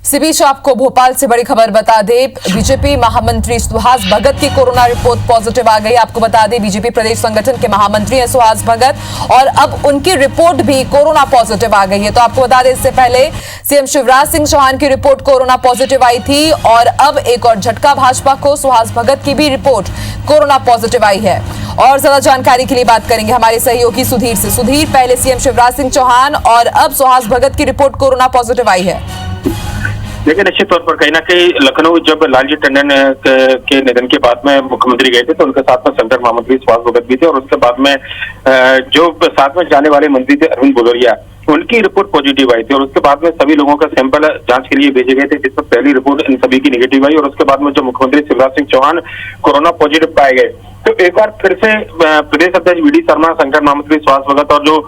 इसी बीच आपको भोपाल से बड़ी खबर बता दें, बीजेपी महामंत्री सुहास भगत की कोरोना रिपोर्ट पॉजिटिव आ गई। आपको बता दें, बीजेपी प्रदेश संगठन के महामंत्री हैं सुहास भगत और अब उनकी रिपोर्ट भी कोरोना पॉजिटिव आ गई है। तो आपको बता दें, इससे पहले सीएम शिवराज सिंह चौहान की रिपोर्ट कोरोना पॉजिटिव आई थी और अब एक और झटका भाजपा को, सुहास भगत की भी रिपोर्ट कोरोना पॉजिटिव आई है। और ज्यादा जानकारी के लिए बात करेंगे हमारे सहयोगी सुधीर से। सुधीर, पहले सीएम शिवराज सिंह चौहान और अब सुहास भगत की रिपोर्ट कोरोना पॉजिटिव आई है। देखिए, निश्चित तौर पर कहीं ना कहीं लखनऊ जब लालजी टंडन के निधन के बाद में मुख्यमंत्री गए थे तो उनके साथ में संगठन महामंत्री सुहास भगत भी थे और उसके बाद में जो साथ में जाने वाले मंत्री थे अरविंद भदौरिया, उनकी रिपोर्ट पॉजिटिव आई थी और उसके बाद में सभी लोगों का सैंपल जांच के लिए भेजे गए थे, जिसमें पहली रिपोर्ट इन सभी की निगेटिव आई और उसके बाद में जब मुख्यमंत्री शिवराज सिंह चौहान कोरोना पॉजिटिव पाए गए तो एक बार फिर से प्रदेश अध्यक्ष वी डी शर्मा, संगठन महामंत्री सुहास भगत और जो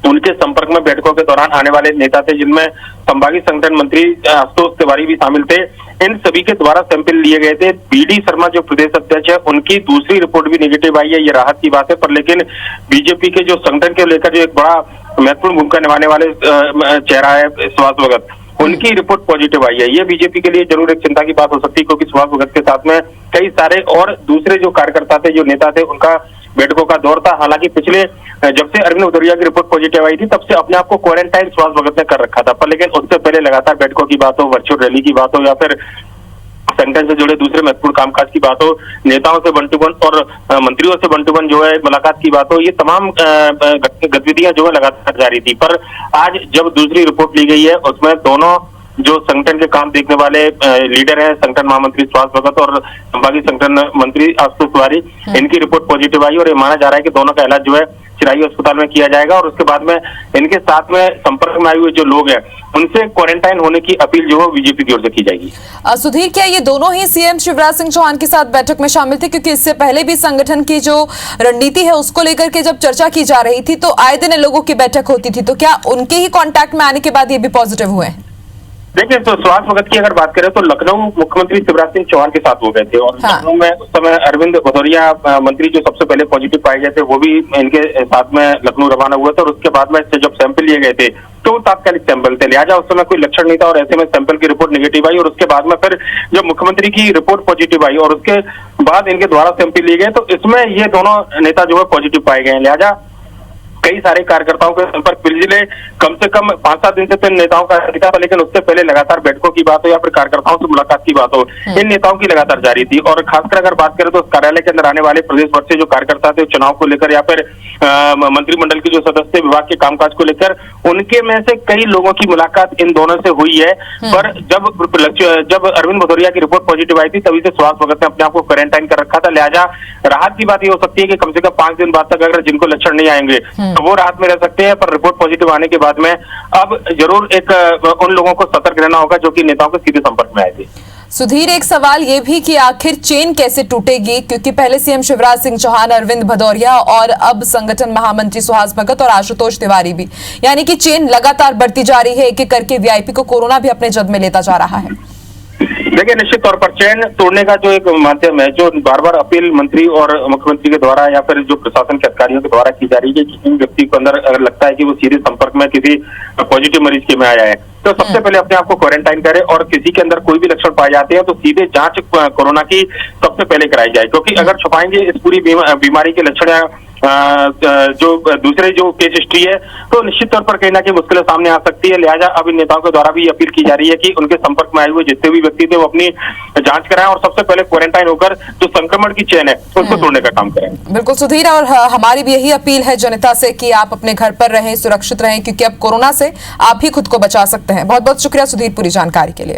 उनके संपर्क में बैठकों के दौरान आने वाले नेता थे, जिनमें संभागीय संगठन मंत्री आशुतोष तिवारी भी शामिल थे, इन सभी के द्वारा सैंपल लिए गए थे। वी डी शर्मा जो प्रदेश अध्यक्ष है, उनकी दूसरी रिपोर्ट भी निगेटिव आई है, ये राहत की बात है। पर लेकिन बीजेपी के जो संगठन के लेकर जो एक बड़ा महत्वपूर्ण भूमिका निभाने वाले चेहरा है सुहास भगत, उनकी रिपोर्ट पॉजिटिव आई है। ये बीजेपी के लिए जरूर एक चिंता की बात हो सकती है, क्योंकि सुहास भगत के साथ में कई सारे और दूसरे जो कार्यकर्ता थे, जो नेता थे, उनका बैठकों का दौर था। हालांकि पिछले जब से अरविंद भदौरिया की रिपोर्ट पॉजिटिव आई थी तब से अपने आप को क्वारंटाइन सुहास भगत ने कर रखा था। पर लेकिन उससे पहले लगातार बैठकों की बात हो, वर्चुअल रैली की बात हो या फिर संगठन से जुड़े दूसरे महत्वपूर्ण कामकाज की बात हो, नेताओं से वन टू वन और मंत्रियों से वन टू वन जो है मुलाकात की बात हो, ये तमाम गतिविधियां जो है लगातार जारी थी। पर आज जब दूसरी रिपोर्ट ली गई है, उसमें दोनों जो संगठन के काम देखने वाले लीडर हैं, संगठन महामंत्री सुहास भगत और संभागीय संगठन मंत्री आशुतोष तिवारी, इनकी रिपोर्ट पॉजिटिव आई और ये माना जा रहा है कि दोनों का इलाज जो है चिरायु अस्पताल में किया जाएगा और उसके बाद में इनके साथ में संपर्क में आए हुए जो लोग हैं उनसे क्वारंटाइन होने की अपील जो है बीजेपी की ओर से की जाएगी। सुधीर, क्या ये दोनों ही सीएम शिवराज सिंह चौहान के साथ बैठक में शामिल थे? क्योंकि इससे पहले भी संगठन की जो रणनीति है उसको लेकर के जब चर्चा की जा रही थी तो आए दिन लोगों की बैठक होती थी, तो क्या उनके ही कॉन्टैक्ट में आने के बाद ये भी पॉजिटिव हुए? देखिए, तो सुहास भगत की अगर बात करें तो लखनऊ मुख्यमंत्री शिवराज सिंह चौहान के साथ हो गए थे और लखनऊ में उस समय अरविंद भदौरिया मंत्री जो सबसे पहले पॉजिटिव पाए गए थे, वो भी इनके साथ में लखनऊ रवाना हुआ था और उसके बाद में जब सैंपल लिए गए थे तो वो तात्कालिक सैंपल थे, लिहाजा उस समय कोई लक्षण नहीं था और ऐसे में सैंपल की रिपोर्ट निगेटिव आई और उसके बाद में फिर जब मुख्यमंत्री की रिपोर्ट पॉजिटिव आई और उसके बाद इनके द्वारा सैंपल लिए गए तो इसमें ये दोनों नेता जो है पॉजिटिव पाए गए हैं। लिहाजा कई सारे कार्यकर्ताओं के संपर्क पिछले कम से कम 5-7 दिन से तो इन नेताओं का दिखा था, लेकिन उससे पहले लगातार बैठकों की बात हो या फिर कार्यकर्ताओं से मुलाकात की बात हो, इन नेताओं की लगातार जारी थी। और खासकर अगर बात करें तो कार्यालय के अंदर आने वाले प्रदेश भर से जो कार्यकर्ता थे चुनाव को लेकर या फिर मंत्रिमंडल के जो सदस्य विभाग के कामकाज को लेकर, उनके में से कई लोगों की मुलाकात इन दोनों से हुई है। पर जब अरविंद भदौरिया की रिपोर्ट पॉजिटिव आई थी तभी से सुहास भगत ने अपने आप को क्वारंटाइन कर रखा था। लिहाजा राहत की बात ये हो सकती है कि कम से कम 5 दिन बाद तक अगर जिनको लक्षण नहीं आएंगे तो वो राहत में रह सकते हैं, पर रिपोर्ट पॉजिटिव आने के बाद में अब जरूर एक उन लोगों को सतर्क रहना होगा जो कि नेताओं के सीधे संपर्क में आए थे। सुधीर, एक सवाल ये भी कि आखिर चेन कैसे टूटेगी, क्योंकि पहले सीएम शिवराज सिंह चौहान, अरविंद भदौरिया और अब संगठन महामंत्री सुहास भगत और आशुतोष तिवारी भी, यानी कि चेन लगातार बढ़ती जा रही है, एक एक करके वीआईपी को कोरोना भी अपने जद में लेता जा रहा है। देखिए, निश्चित तौर पर चेन तोड़ने का जो एक माध्यम है, जो बार बार अपील मंत्री और मुख्यमंत्री के द्वारा या फिर जो प्रशासन के अधिकारियों के द्वारा की जा रही है कि किसी व्यक्ति को अंदर अगर लगता है कि वो सीधे संपर्क में किसी पॉजिटिव मरीज के में आया है तो सबसे पहले अपने आप को क्वारंटाइन करे और किसी के अंदर कोई भी लक्षण पाए जाते हैं तो सीधे जांच कोरोना की सबसे पहले कराई जाए, क्योंकि अगर छुपाएंगे इस पूरी बीमारी के लक्षण जो दूसरे जो केस हिस्ट्री है तो निश्चित तौर पर कहीं ना कहीं मुश्किलें सामने आ सकती है। लिहाजा अब इन नेताओं के द्वारा भी अपील की जा रही है कि उनके संपर्क में आए हुए जितने भी व्यक्ति थे वो अपनी जांच कराएं और सबसे पहले क्वारंटाइन होकर जो संक्रमण की चेन है उसको तोड़ने का काम करें। बिल्कुल सुधीर, और हमारी भी यही अपील है जनता से कि आप अपने घर पर रहें, सुरक्षित रहें, क्योंकि अब कोरोना से आप ही खुद को बचा सकते हैं। बहुत बहुत शुक्रिया सुधीर पूरी जानकारी के लिए।